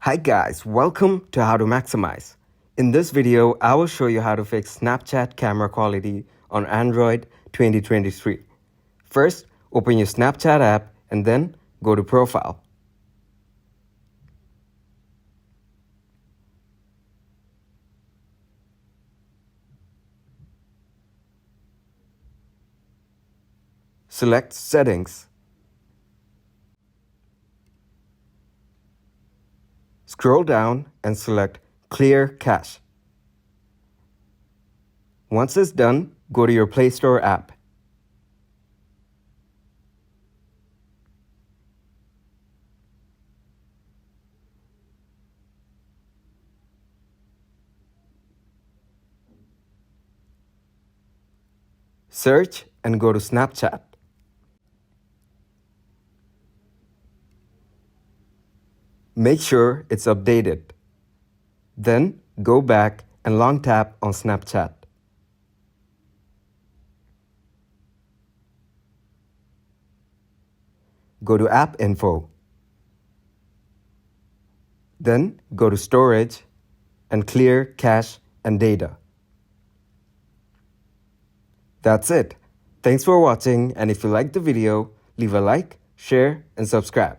Hi guys, welcome to How to Maximize. In this video, I will show you how to fix Snapchat camera quality on Android 2023. First, open your Snapchat app and then go to Profile. Select Settings. Scroll down and select Clear Cache. Once it's done, go to your Play Store app. Search and go to Snapchat. Make sure it's updated. Then go back and long tap on Snapchat. Go to App Info. Then go to Storage and clear cache and data. That's it. Thanks for watching, and if you liked the video, leave a like, share, and subscribe.